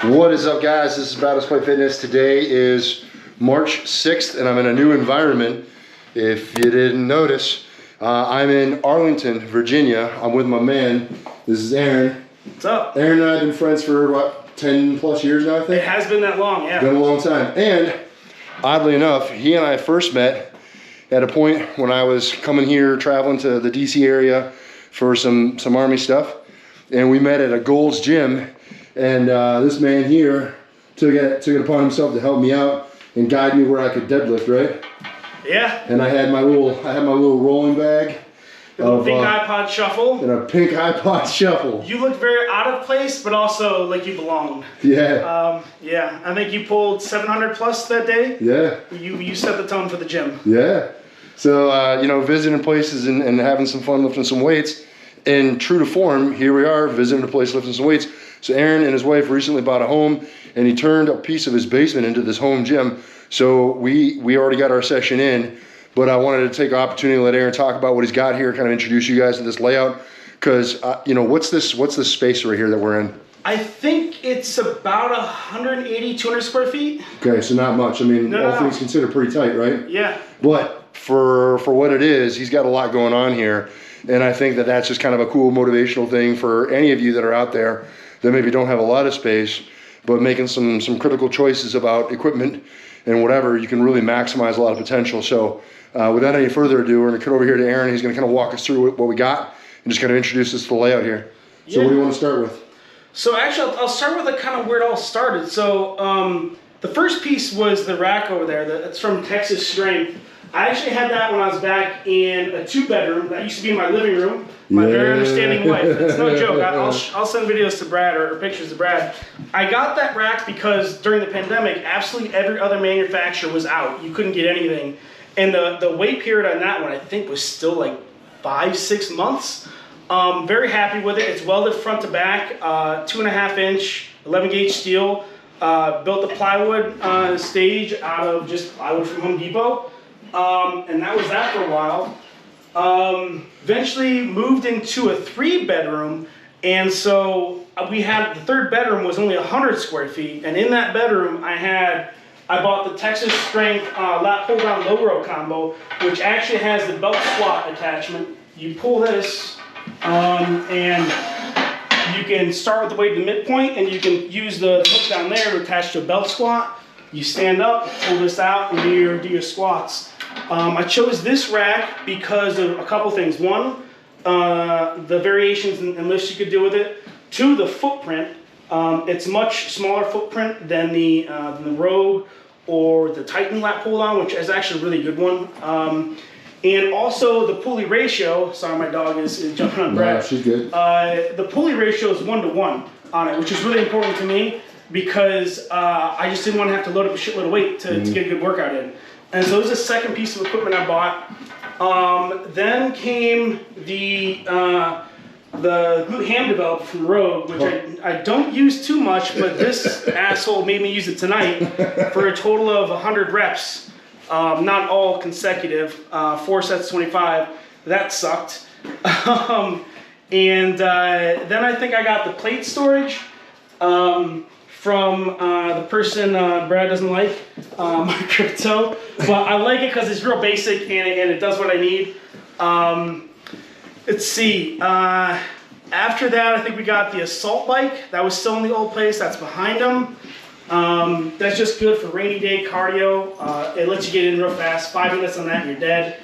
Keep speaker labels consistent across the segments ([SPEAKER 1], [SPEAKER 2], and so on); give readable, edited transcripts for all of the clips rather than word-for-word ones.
[SPEAKER 1] What is up, guys? This is About Play Fitness. Today is March 6th, and I'm in a new environment. If you didn't notice, I'm in Arlington, Virginia. I'm with my man. This is Aaron.
[SPEAKER 2] What's up?
[SPEAKER 1] Aaron and I have been friends for, what, 10 plus years now, I think?
[SPEAKER 2] It has been that long, yeah.
[SPEAKER 1] Been a long time. And, oddly enough, he and I first met at a point when I was coming here, traveling to the DC area for some Army stuff. And we met at a Gold's Gym. And this man here took it upon himself to help me out and guide me where I could deadlift, right?
[SPEAKER 2] Yeah.
[SPEAKER 1] And I had my little rolling bag.
[SPEAKER 2] A little pink iPod shuffle.
[SPEAKER 1] And a pink iPod shuffle.
[SPEAKER 2] You looked very out of place, but also like you belonged.
[SPEAKER 1] Yeah.
[SPEAKER 2] Yeah. I think you pulled 700 plus that day.
[SPEAKER 1] Yeah.
[SPEAKER 2] You set the tone for the gym.
[SPEAKER 1] Yeah. So, you know, visiting places and having some fun lifting some weights. And true to form, here we are visiting a place lifting some weights. So Aaron and his wife recently bought a home, and he turned a piece of his basement into this home gym. So we already got our session in, but I wanted to take the opportunity to let Aaron talk about what he's got here, kind of introduce you guys to this layout. Because, you know, what's this space right here that we're in?
[SPEAKER 2] I think it's about 180, 200 square feet.
[SPEAKER 1] Okay, so not much. I mean, all things considered, pretty tight, right?
[SPEAKER 2] Yeah.
[SPEAKER 1] But for what it is, he's got a lot going on here. And I think that that's just kind of a cool motivational thing for any of you that are out there that maybe don't have a lot of space, but making some critical choices about equipment and whatever, you can really maximize a lot of potential. So without any further ado, we're gonna cut over here to Aaron. He's gonna kind of walk us through what we got and just kind of introduce us to the layout here. So what do you want to start with?
[SPEAKER 2] So actually, I'll start with kind of where it all started. So the first piece was the rack over there. That's from Texas Strength. I actually had that when I was back in a 2-bedroom that used to be in my living room. My very understanding wife. It's no joke. I'll send videos to Brad or pictures to Brad. I got that rack because during the pandemic, absolutely every other manufacturer was out. You couldn't get anything. And the wait period on that one, I think, was still like 5-6 months. Very happy with it. It's welded front to back, 2.5 inch, 11 gauge steel. Built the plywood stage out of just plywood from Home Depot. And that was that for a while. Eventually moved into a 3-bedroom, and so we had the 3rd bedroom was only 100 square feet, and in that bedroom I bought the Texas Strength lat pull down low row combo, which actually has the belt squat attachment. You pull this, and you can start with the weight at the midpoint, and you can use the hook down there to attach to a belt squat. You stand up, pull this out, and do your squats. I chose this rack because of a couple things. One, the variations and lifts you could do with it. 2, the footprint. It's much smaller footprint than the Rogue or the Titan lat pull down, which is actually a really good one. And also the pulley ratio. Sorry, my dog is jumping on Brad.
[SPEAKER 1] No, she's good.
[SPEAKER 2] The pulley ratio is 1-to-1 on it, which is really important to me because I just didn't want to have to load up a shitload of weight to get a good workout in. And so this is the second piece of equipment I bought. Then came the glute ham developer from Rogue, which I don't use too much, but this asshole made me use it tonight for a total of 100 reps. Not all consecutive, 4 sets 25. That sucked. And then I think I got the plate storage from the person Brad doesn't like, my crypto, but I like it because it's real basic and it does what I need. Let's see, after that I think we got the assault bike. That was still in the old place, that's behind them. That's just good for rainy day cardio. It lets you get in real fast, 5 minutes on that and you're dead.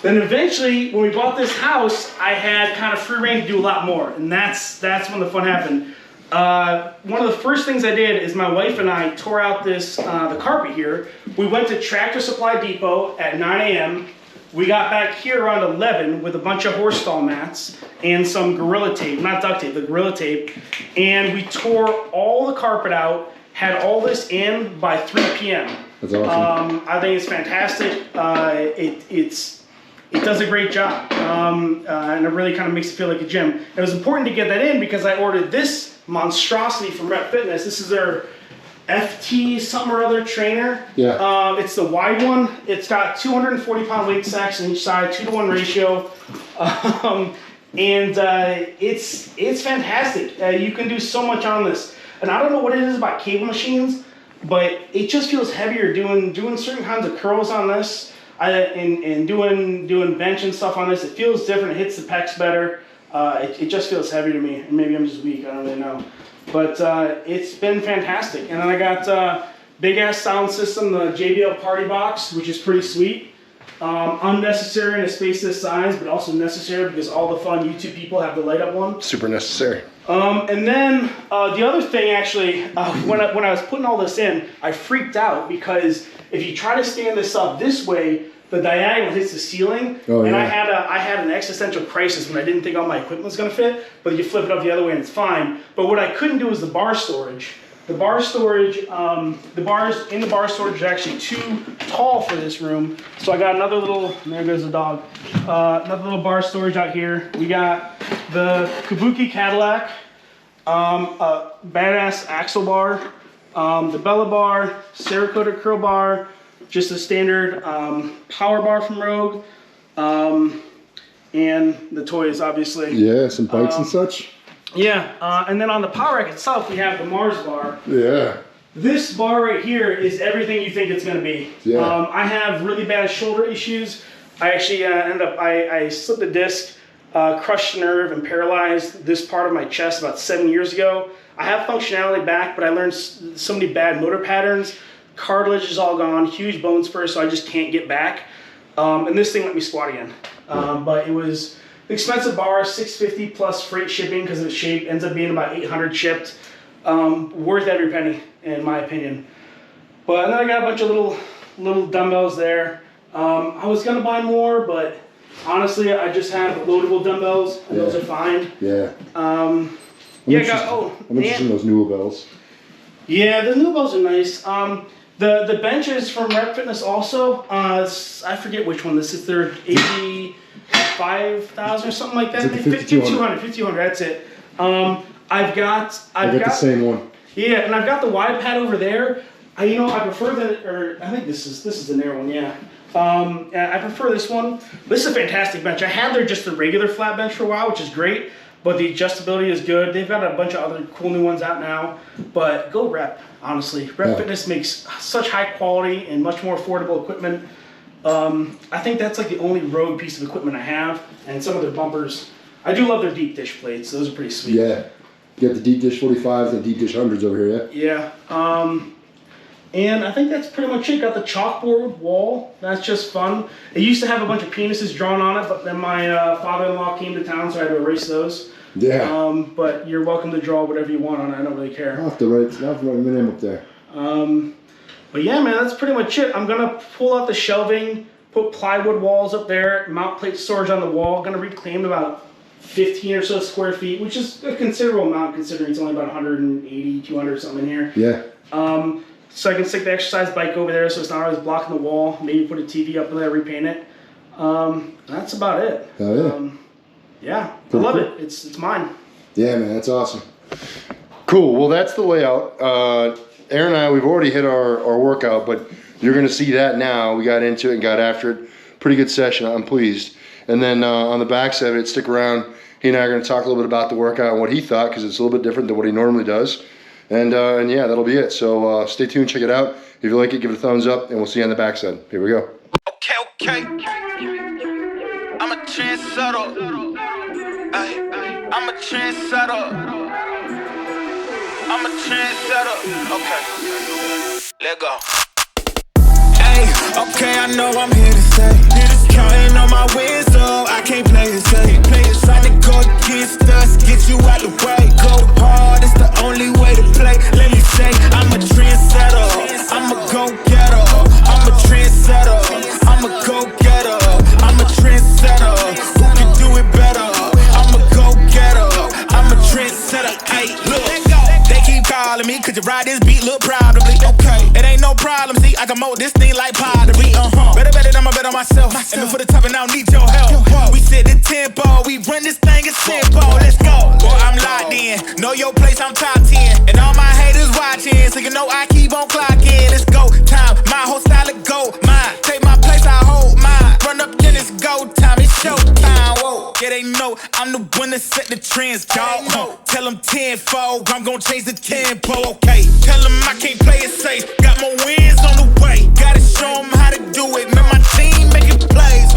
[SPEAKER 2] Then eventually, when we bought this house, I had kind of free reign to do a lot more, and that's when the fun happened. One of the first things I did is my wife and I tore out the carpet here. We went to Tractor Supply Depot at 9 a.m. We got back here around 11 with a bunch of horse stall mats and some Gorilla Tape, not duct tape, the Gorilla Tape. And we tore all the carpet out, had all this in by 3 p.m.
[SPEAKER 1] That's awesome.
[SPEAKER 2] I think it's fantastic. It does a great job, and it really kind of makes it feel like a gym. It was important to get that in because I ordered this monstrosity from Rep Fitness. This is their FT something or other trainer.
[SPEAKER 1] Yeah.
[SPEAKER 2] It's the wide one. It's got 240-pound weight stacks on each side, 2-to-1 ratio, and it's fantastic. You can do so much on this. and I don't know what it is about cable machines, but it just feels heavier doing certain kinds of curls on this. And doing bench and stuff on this, it feels different. It hits the pecs better. It just feels heavy to me. And maybe I'm just weak. I don't really know. But it's been fantastic. And then I got big ass sound system, the JBL Party Box, which is pretty sweet. Unnecessary in a space this size, but also necessary because all the fun YouTube people have the light up one.
[SPEAKER 1] Super necessary.
[SPEAKER 2] And then the other thing, actually, when I was putting all this in, I freaked out because if you try to stand this up this way, the diagonal hits the ceiling, and yeah. I had an existential crisis when I didn't think all my equipment was going to fit. But you flip it up the other way and it's fine. But what I couldn't do was the bar storage. The bar storage, the bars in the bar storage are actually too tall for this room. So I got another little. There goes the dog. Another little bar storage out here. We got the Kabuki Cadillac, a badass axle bar, the Bella bar, Cerakote curl bar. Just a standard power bar from Rogue, and the toys, obviously.
[SPEAKER 1] Yeah, some bikes and such.
[SPEAKER 2] Yeah, and then on the power rack itself, we have the Mars bar.
[SPEAKER 1] Yeah.
[SPEAKER 2] This bar right here is everything you think it's going to be.
[SPEAKER 1] Yeah.
[SPEAKER 2] I have really bad shoulder issues. I actually I slipped a disc, crushed a nerve, and paralyzed this part of my chest about 7 years ago. I have functionality back, but I learned so many bad motor patterns. Cartilage is all gone, huge bone spur, so I just can't get back. And this thing let me squat again. But it was an expensive bar, $650 plus freight shipping because of its shape. Ends up being about $800 shipped. Worth every penny, in my opinion. But then I got a bunch of little dumbbells there. I was gonna buy more, but honestly, I just have loadable dumbbells, and those are fine.
[SPEAKER 1] Yeah.
[SPEAKER 2] I'm
[SPEAKER 1] interested in those new bells. Yeah,
[SPEAKER 2] the new bells are nice. The benches from Rep Fitness also, I forget which one this is, they're 85,000 or something like that. 5200, that's it. I've got
[SPEAKER 1] the same one.
[SPEAKER 2] Yeah, and I've got the wide pad over there. I prefer I think this is the narrow one, yeah. I prefer this one. This is a fantastic bench. I had just the regular flat bench for a while, which is great. But the adjustability is good. They've got a bunch of other cool new ones out now. But go Rep, honestly. Rep Fitness makes such high quality and much more affordable equipment. I think that's like the only Rogue piece of equipment I have. And some of their bumpers. I do love their deep dish plates. Those are pretty sweet.
[SPEAKER 1] Yeah. You got the deep dish 45s and deep dish 100s over here, yeah?
[SPEAKER 2] Yeah. And I think that's pretty much it. Got the chalkboard wall. That's just fun. It used to have a bunch of penises drawn on it, but then my father-in-law came to town, so I had to erase those.
[SPEAKER 1] Yeah.
[SPEAKER 2] But you're welcome to draw whatever you want on it. I don't really care.
[SPEAKER 1] I'll have to write my name up there.
[SPEAKER 2] But yeah, man, that's pretty much it. I'm going to pull out the shelving, put plywood walls up there, mount plate storage on the wall. Going to reclaim about 15 or so square feet, which is a considerable amount considering it's only about 180, 200 something in here.
[SPEAKER 1] Yeah.
[SPEAKER 2] So I can stick the exercise bike over there so it's not always blocking the wall. Maybe put a TV up there, repaint it. That's about it.
[SPEAKER 1] Oh,
[SPEAKER 2] yeah. I love it. It's mine.
[SPEAKER 1] Yeah, man, that's awesome. Cool. Well, that's the layout. Aaron and I, we've already hit our workout, but you're going to see that now. We got into it and got after it. Pretty good session. I'm pleased. And then on the backside of it, stick around. He and I are going to talk a little bit about the workout and what he thought because it's a little bit different than what he normally does. And yeah, that'll be it. So stay tuned, check it out. If you like it, give it a thumbs up, and we'll see you on the backside. Here we go.
[SPEAKER 3] Okay. I'm a trendsetter. I'm a trendsetter. I'm a trendsetter. Okay. Let go. Hey, okay, I know I'm here to stay. Counting on my wins, so I can't play it safe. Trying to go against us, get you out the way. Go hard, it's the only way to play. Let me say, I'm a trendsetter. I'm a go-getter. I'm a trendsetter. I'm a go-getter. I'm a trendsetter. Who can do it better? I'm a go-getter. I'm a trendsetter. Hey, look, they keep calling me, could you ride this beat? Look, probably. Okay, it ain't no problem. See, I can mold this thing like pottery. Better, I'ma bet on myself. And before the top, and I don't need your help. We set the tempo, we run this thing as simple. Let's go. Boy, I'm locked in. Know your place, I'm top 10. And all my haters watching, so you know I keep on clocking. Let's go time. My whole style of go. Mine. Take my place, I hold mine. Run up, then it's go time. It's show time. Whoa. Yeah, they know know I'm the one that set the trends, dog. Tell them tenfold, I'm gon' change the tempo, okay. Tell them I can't play it safe, got more wins on the way. Gotta show them how to do it, man, my team making plays,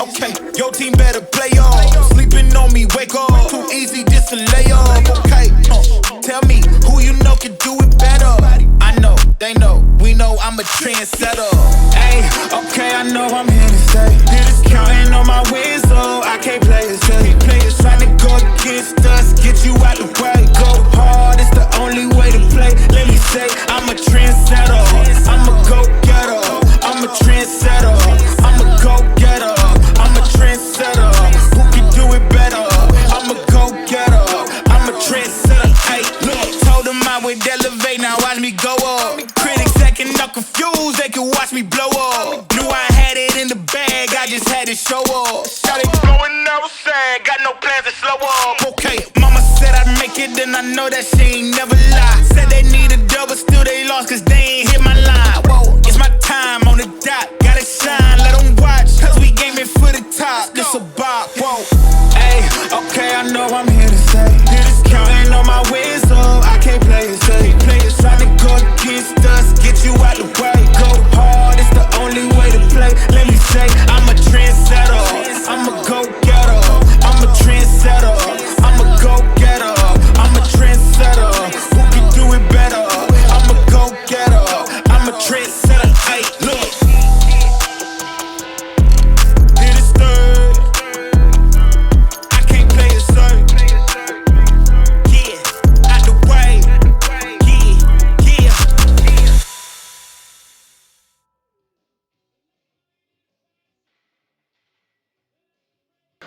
[SPEAKER 3] okay. Your team better play off, sleeping on me, wake up. Too easy just to lay off, okay. Tell me who you know can do it better. I know, they know, we know I'm a trendsetter. Hey, okay, I know I'm here to stay. Counting on my wins, so I can't play it safe. Players trying to go against us, get you out the way. Go hard, it's the only way to play. Let me say, I'm a trendsetter. I'm a go-getter. I'm a trendsetter. I'm a go-getter. I'm a trendsetter. Who can do it better? I'm a go-getter. I'm a trendsetter. Hey, look, told them I would elevate, now watch me go up. Critics acting all confused, they can watch me blow up. Knew I had it in the bag, I just had to show up. Shot it going outside, got no plans to slow up. Okay, mama said I'd make it, and I know that she ain't never lie. Said they need a double, still they lost, cause they ain't hit my line. Whoa, it's my time on the dot, gotta shine, let them watch, cause we gaming for the top, this a bop, whoa. Hey, okay, I know I'm here to stay. Counting on my wins, so I can't play it safe. Players trying to go against us, get you out the way. Go hard, it's the only way to play. Let me say, I'm a trendsetter. I'm a go-getter. I'm a trendsetter. I'm a go-getter. I'm a trendsetter. Who can do it better? I'm a go-getter. I'm a trendsetter. Hey, look. Did it stir? I can't play it safe.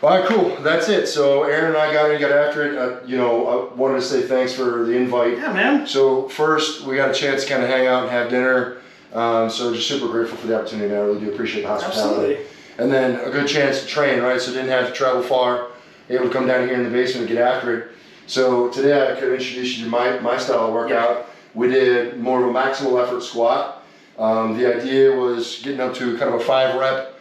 [SPEAKER 1] All right, cool. That's it. So Aaron and I got after it. You know, I wanted to say thanks for the invite.
[SPEAKER 2] Yeah, man.
[SPEAKER 1] So first, we got a chance to kind of hang out and have dinner. So just super grateful for the opportunity, man. I really do appreciate the hospitality.
[SPEAKER 2] Absolutely.
[SPEAKER 1] And then a good chance to train, right? So didn't have to travel far. Able to come down here in the basement and get after it. So today I could introduce you to my style of workout. Yeah. We did more of a maximal effort squat. The idea was getting up to kind of a 5 rep,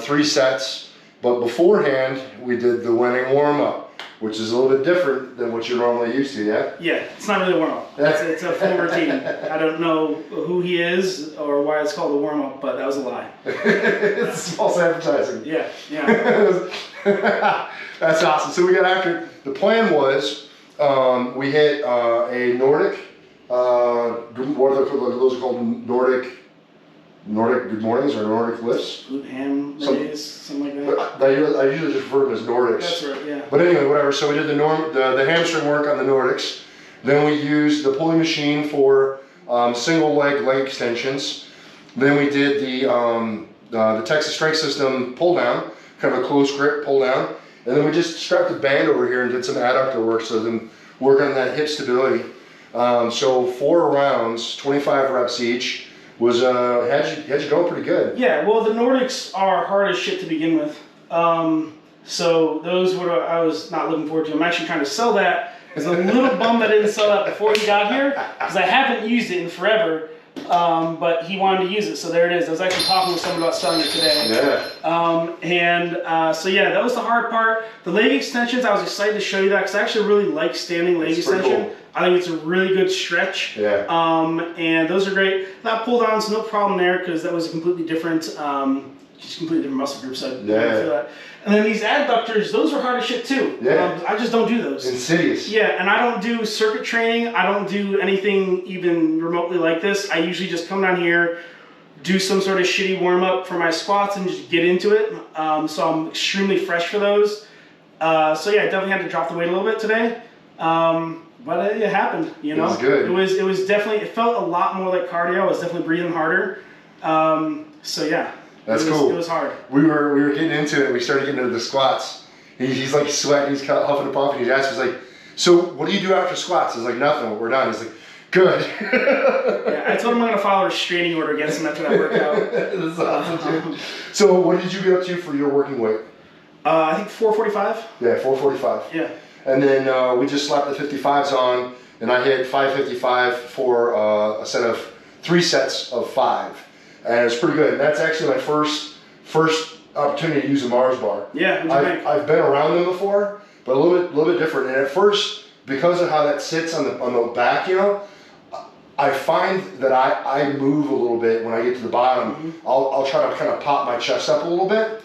[SPEAKER 1] 3 sets. But beforehand, we did the winning warm-up, which is a little bit different than what you're normally used to, yeah?
[SPEAKER 2] Yeah, it's not really a warm-up. It's a full routine. I don't know who he is or why it's called a warm-up, but that was a lie.
[SPEAKER 1] It's false advertising.
[SPEAKER 2] Yeah.
[SPEAKER 1] That's awesome. So we got after it. The plan was we hit a Nordic, what are those are called Nordic good mornings or Nordic lifts?
[SPEAKER 2] Glute ham days, something like that.
[SPEAKER 1] I usually just refer to them as Nordics.
[SPEAKER 2] That's right, yeah.
[SPEAKER 1] But anyway, whatever. So we did the hamstring work on the Nordics. Then we used the pulley machine for single leg extensions. Then we did the Texas Strength System pull down, kind of a close grip pull down. And then we just strapped a band over here and did some adductor work, so then work on that hip stability. So 4 rounds, 25 reps each. Was had you going pretty good.
[SPEAKER 2] Yeah, well the Nordics are hard as shit to begin with. So those were I was not looking forward to. I'm actually trying to sell that. I was a little bummed I didn't sell that before he got here because I haven't used it in forever. But he wanted to use it, so there it is. I was actually talking with someone about selling it today.
[SPEAKER 1] Yeah.
[SPEAKER 2] So yeah, that was the hard part. The leg extensions, I was excited to show you that because I actually really like standing leg extension. Cool. I think it's a really good stretch.
[SPEAKER 1] Yeah.
[SPEAKER 2] And those are great. Not pull downs, no problem there because that was a completely different, just completely different muscle group. So I didn't feel that. And then these adductors, those are hard as shit too.
[SPEAKER 1] Yeah.
[SPEAKER 2] I just don't do those.
[SPEAKER 1] Insidious.
[SPEAKER 2] Yeah, and I don't do circuit training. I don't do anything even remotely like this. I usually just come down here, do some sort of shitty warm up for my squats and just get into it. So I'm extremely fresh for those. So yeah, I definitely had to drop the weight a little bit today. But it happened, you know.
[SPEAKER 1] It was good.
[SPEAKER 2] It was definitely, it felt a lot more like cardio. I was definitely breathing harder. So yeah.
[SPEAKER 1] That's cool.
[SPEAKER 2] It was hard.
[SPEAKER 1] We were getting into it. We started getting into the squats. He's like sweating. He's huffing and puffing. He's asking, he's like, "So what do you do after squats?" I was like, "Nothing. We're done." He's like, "Good."
[SPEAKER 2] Yeah, I told him I'm gonna file a restraining order against him after that workout.
[SPEAKER 1] That's awesome, dude. So what did you get up to for your working weight?
[SPEAKER 2] I think 445.
[SPEAKER 1] Yeah, 445.
[SPEAKER 2] Yeah.
[SPEAKER 1] And then we just slapped the 55s on, and I hit 555 for a set of 3 sets of 5. And it was pretty good. And that's actually my first opportunity to use a Mars bar.
[SPEAKER 2] Yeah, what'd you think?
[SPEAKER 1] I've been around them before, but a little bit different. And at first, because of how that sits on the back, you know, I find that I move a little bit when I get to the bottom. I'll try to kind of pop my chest up a little bit,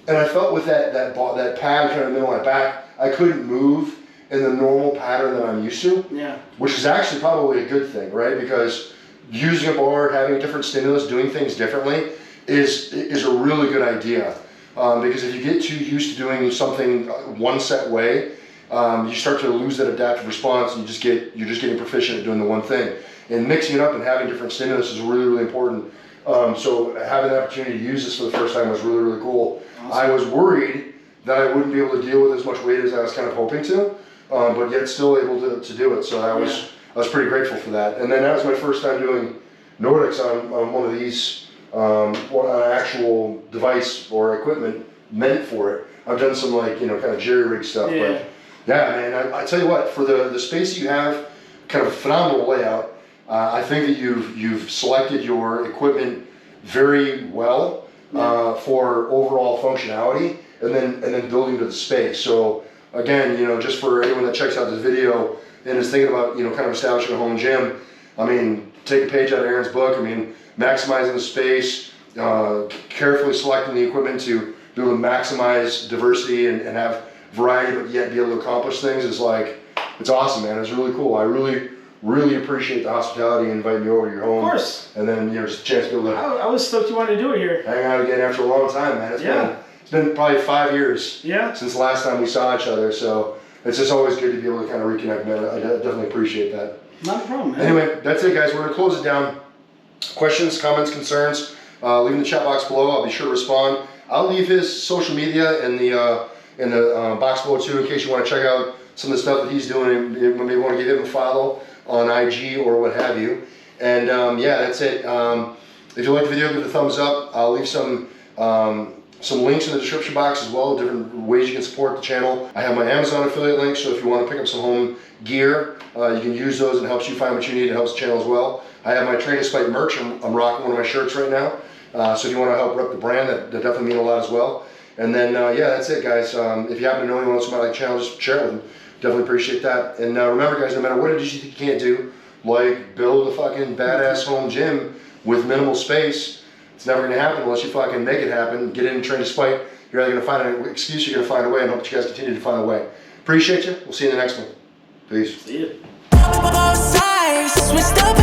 [SPEAKER 1] and I felt with that pad kind of in the middle of my back, I couldn't move in the normal pattern that I'm used to.
[SPEAKER 2] Yeah.
[SPEAKER 1] Which is actually probably a good thing, right? Because using a bar, having a different stimulus, doing things differently is a really good idea. Because if you get too used to doing something one set way, you start to lose that adaptive response, and you're just getting proficient at doing the one thing. And mixing it up and having different stimulus is really, really important. So having the opportunity to use this for the first time was really, really cool. Awesome. I was worried that I wouldn't be able to deal with as much weight as I was kind of hoping to, but yet still able to do it. So I was pretty grateful for that. And then that was my first time doing Nordics on one of these, on an actual device or equipment meant for it. I've done some kind of jerry rig stuff, but yeah, man, I tell you what, for the space you have, kind of a phenomenal layout. I think that you've selected your equipment very well for overall functionality, and then building to the space. So again, just for anyone that checks out this video and is thinking about kind of establishing a home gym, I mean, take a page out of Aaron's book. I mean, maximizing the space, carefully selecting the equipment to be able to maximize diversity and have variety, but yet be able to accomplish things is it's awesome, man. It's really cool. I really appreciate the hospitality and inviting me over to your home. Of course. And then just a chance to be able to.
[SPEAKER 2] I was stoked you wanted to do it here.
[SPEAKER 1] Hang out again after a long time, man. It's been probably 5 years since the last time we saw each other, so it's just always good to be able to kind of reconnect, man. I definitely appreciate that.
[SPEAKER 2] Not a problem, man.
[SPEAKER 1] Anyway, that's it, guys. We're gonna close it down. Questions, comments, concerns, leave in the chat box below. I'll be sure to respond. I'll leave his social media in the box below too, in case you want to check out some of the stuff that he's doing and maybe want to give him a follow on IG or what have you. And yeah, that's it. If you like the video, give it a thumbs up. I'll leave some links in the description box as well, different ways you can support the channel. I have my Amazon affiliate link, so if you want to pick up some home gear, you can use those, and it helps you find what you need. It helps the channel as well. I have my Training Spike merch. I'm rocking one of my shirts right now. So if you want to help rep the brand, that definitely means a lot as well. And then, yeah, that's it, guys. If you happen to know anyone else who might like the channel, just share it with them. Definitely appreciate that. And remember, guys, no matter what it is you think you can't do, like build a fucking badass home gym with minimal space, it's never going to happen unless you fucking make it happen. Get in and train to spike. You're either going to find an excuse, you're going to find a way, and hope that you guys continue to find a way. Appreciate you. We'll see you in the next one. Peace.
[SPEAKER 2] See ya.